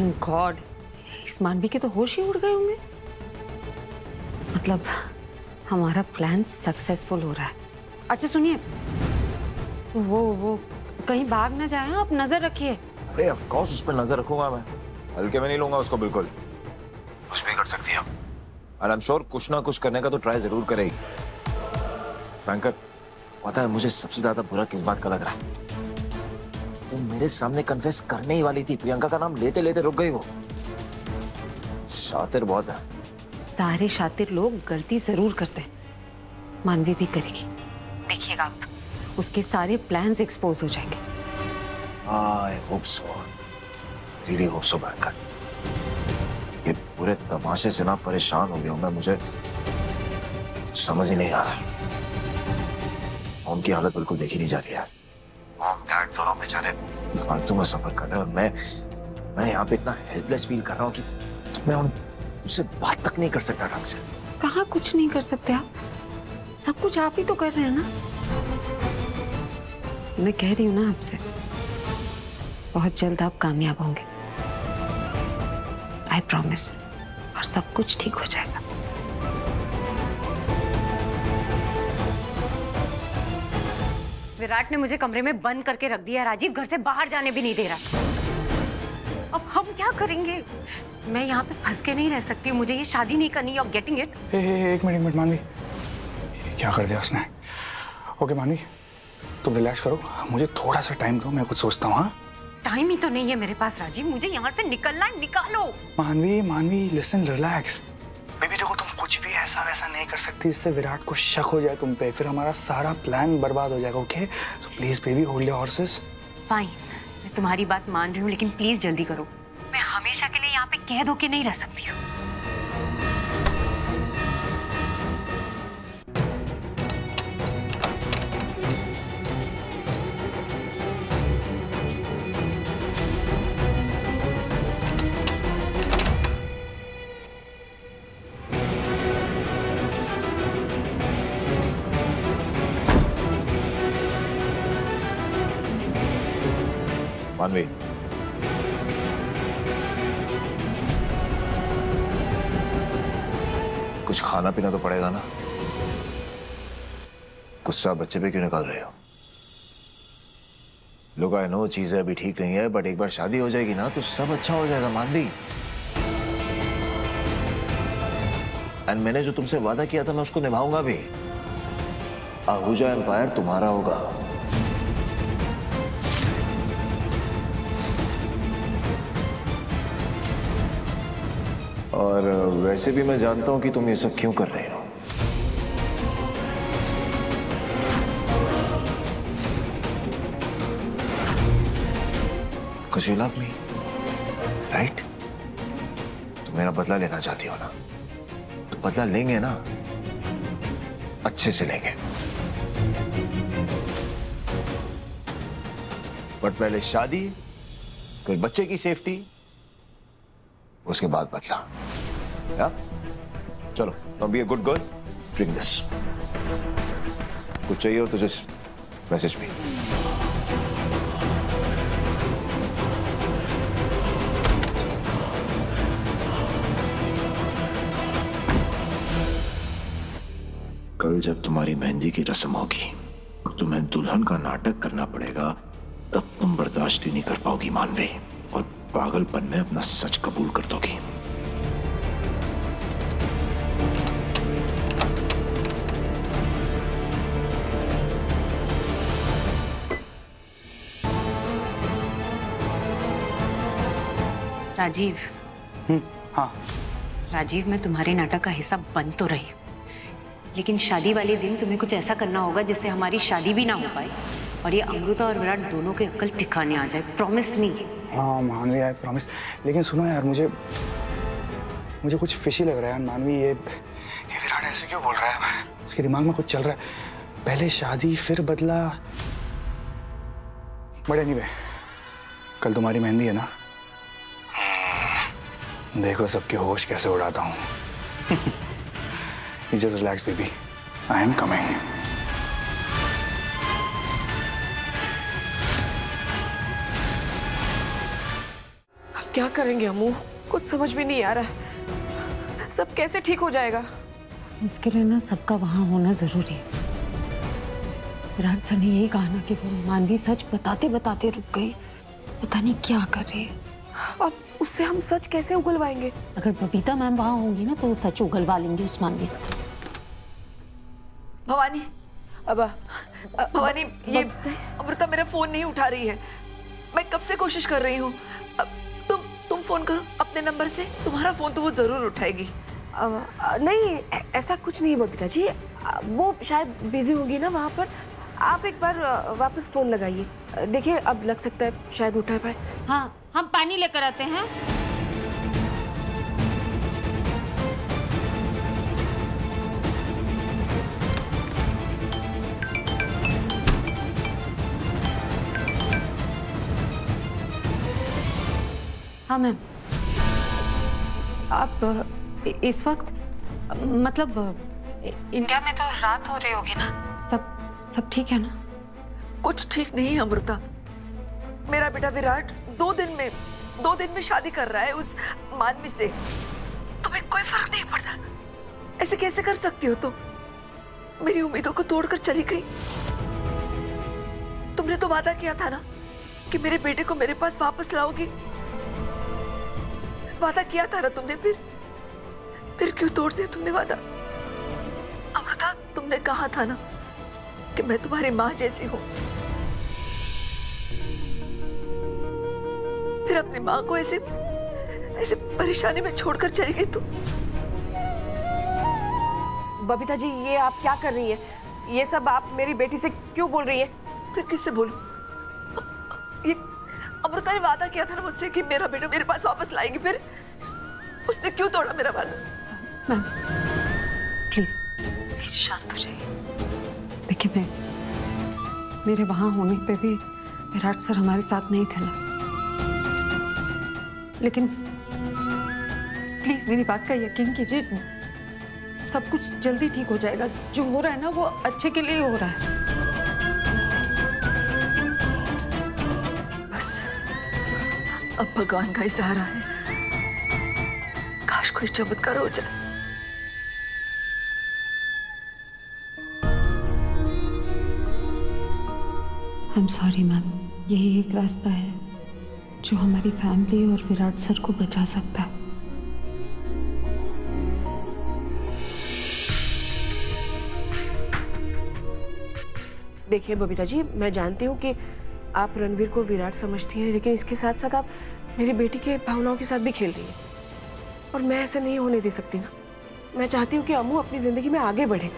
Thank God, इस मानवी के तो होश ही उड़ गए होंगे। मतलब हमारा प्लान सक्सेसफुल हो रहा है। अच्छा सुनिए, वो कहीं भाग ना जाए, आप नजर रखिए। अरे ऑफ कोर्स उस पर नजर रखूंगा मैं, हल्के में नहीं लूंगा उसको बिल्कुल। कुछ भी कर सकती है और आई एम श्योर कुछ ना कुछ करने का तो ट्राई जरूर करेगी। बैंकर, पता है मुझे सबसे ज्यादा बुरा किस बात का लग रहा है? वो मेरे सामने कन्फेस करने ही वाली थी, प्रियंका का नाम लेते लेते रुक गई वो। शातिर बहुत है। सारे शातिर लोग गलती जरूर करते हैं, मानवी भी करेगी। देखिएगा आप, उसके सारे प्लान्स एक्सपोज हो जाएंगे। I hope so, really hope so banker. ये पूरे तमाशे से ना परेशान हो गया हूं मैं, मुझे समझ ही नहीं आ रहा। मॉम की हालत बिल्कुल देखी नहीं जा रही है। मॉम डैड दोनों बेचारे फालतू में सफर कर रहे हैं और मैं यहाँ पे इतना हेल्पलेस फील कर रहा हूँ कि मैं उनसे बात तक नहीं कर सकता ढंग से। कहाँ कुछ नहीं कर सकते आप, सब कुछ आप ही तो कर रहे हैं ना। मैं कह रही हूँ ना आपसे, बहुत जल्द आप कामयाब होंगे, आई प्रॉमिस। और सब कुछ ठीक हो जाएगा। विराट ने मुझे कमरे में बंद करके रख दिया, राजीव घर से बाहर जाने भी नहीं दे रहा। अब हम क्या करेंगे? मैं यहाँ पे फंस के नहीं रह सकती, मुझे ये शादी नहीं करनी। You are getting it? एक मिनट मानवी, क्या कर दिया उसने? ओके मानवी, तुम रिलैक्स करो, मुझे थोड़ा सा टाइम दो, मैं कुछ सोचता हूँ। हाँ, टाइम ही तो नहीं है मेरे पास राजीव, मुझे यहाँ से निकलना है, निकालो। मानवी लिसन, रिलैक्स। बेबी देखो, तुम कुछ भी ऐसा वैसा नहीं कर सकती जिससे विराट को शक हो जाए तुम पे, फिर हमारा सारा प्लान बर्बाद हो जाएगा। Okay, so please baby hold your horses. Fine, मैं तुम्हारी बात मान रही हूँ, लेकिन प्लीज जल्दी करो। मैं हमेशा के लिए यहाँ पे कैद होके नहीं रह सकती हूँ। मानवी, कुछ खाना पीना तो पड़ेगा ना। गुस्सा बच्चे पे क्यों निकाल रहे हो? लोग आई नो चीजें अभी ठीक नहीं है, बट एक बार शादी हो जाएगी ना तो सब अच्छा हो जाएगा मानवी। एंड मैंने जो तुमसे वादा किया था मैं उसको निभाऊंगा भी। आहूजा एम्पायर तुम्हारा होगा। और वैसे भी मैं जानता हूं कि तुम ये सब क्यों कर रहे हो। Because you love me, right? तुम मेरा बदला लेना चाहती हो ना, तो बदला लेंगे ना, अच्छे से लेंगे। बट पहले शादी, फिर बच्चे की सेफ्टी, उसके बाद बदला। या? चलो, now be a good girl, drink this. कुछ चाहिए हो तो just message me. कल जब तुम्हारी मेहंदी की रस्म होगी, तुम्हें दुल्हन का नाटक करना पड़ेगा, तब तुम बर्दाश्त ही नहीं कर पाओगी मानवी, और पागलपन में अपना सच कबूल कर दोगी। राजीव। हाँ राजीव, मैं तुम्हारे नाटक का हिस्सा बन तो रही हूँ, लेकिन शादी वाले दिन तुम्हें कुछ ऐसा करना होगा जिससे हमारी शादी भी ना हो पाए और ये अमृता और विराट दोनों के अक्ल ठिकाने आ जाए। Promise me. हाँ मानवी, आई प्रॉमिस। लेकिन सुनो यार, मुझे कुछ फिशी लग रहा है मानवी। ये विराट ऐसे क्यों बोल रहा है? उसके दिमाग में कुछ चल रहा है। पहले शादी फिर बदला। बड़े नहीं बे, कल तुम्हारी मेहंदी है ना, देखो सबके होश कैसे उड़ाता हूँ। You just relax, baby. I am coming. क्या करेंगे अम्मू? कुछ समझ में नहीं आ रहा है। सब कैसे ठीक हो जाएगा? इसके लिए ना सबका वहां होना जरूरी है। विराट सर ने यही कहा ना कि वो मानवी सच बताते बताते रुक गई, पता नहीं क्या कर रही है। अब उससे हम सच कैसे उगलवाएंगे? अगर बबीता मैम वहां होंगी ना तो वो सच उगलवा लेंगी उस मानवी से। भवानी, अब भवानी, ये अमृता मेरा फोन नहीं उठा रही है। मैं कब से कोशिश कर रही हूँ। अब तुम फोन करो अपने नंबर से, तुम्हारा फोन तो वो जरूर उठाएगी। नहीं, ऐसा कुछ नहीं बबीता जी, वो शायद बिजी होगी ना वहाँ पर। आप एक बार वापस फोन लगाइए, देखिए अब लग सकता है शायद उठा पाए। हाँ, हम पानी लेकर आते हैं। हाँ मैम, आप इस वक्त मतलब इंडिया में तो रात हो रही होगी ना? सब ठीक है ना? कुछ ठीक नहीं है अमृता। मेरा बेटा विराट 2 दिन में शादी कर रहा है उस मानवी से। तुम्हें कोई फर्क नहीं पड़ता? ऐसे कैसे कर सकती हो तुम? मेरी उम्मीदों को तोड़कर चली गई। तुमने तो वादा किया था ना कि मेरे बेटे को मेरे पास वापस लाओगी। वादा किया था ना तुमने, फिर क्यों तोड़ दिया तुमने वादा? अमृता, तुमने कहा था ना कि मैं तुम्हारी माँ जैसी हूँ। फिर अपनी माँ को ऐसे परेशानी में छोड़कर चली गई तुम। बबीता जी, ये आप क्या कर रही है? ये सब आप मेरी बेटी से क्यों बोल रही है? फिर किससे बोलूं? ये अमृता ने वादा किया था ना मुझसे कि मेरा बेटा मेरे पास वापस लाएगी, फिर उसने क्यों तोड़ा मेरा वादा? मैम प्लीज शांत हो जाइए। देखिए, मेरे वहां होने पे भी विराट सर हमारे साथ नहीं थे ना, लेकिन प्लीज मेरी बात का यकीन कीजिए, सब कुछ जल्दी ठीक हो जाएगा। जो हो रहा है ना वो अच्छे के लिए हो रहा है। बस अब भगवान का ही सहारा है। काश कोई चमत्कार हो जाए। आई एम सॉरी मैम, यही एक रास्ता है जो हमारी फैमिली और विराट सर को बचा सकता है। देखिए बबीता जी, मैं जानती हूँ कि आप रणवीर को विराट समझती हैं, लेकिन इसके साथ साथ आप मेरी बेटी के भावनाओं के साथ भी खेल रही हैं, और मैं ऐसा नहीं होने दे सकती ना। मैं चाहती हूँ कि अम्मू अपनी जिंदगी में आगे बढ़े।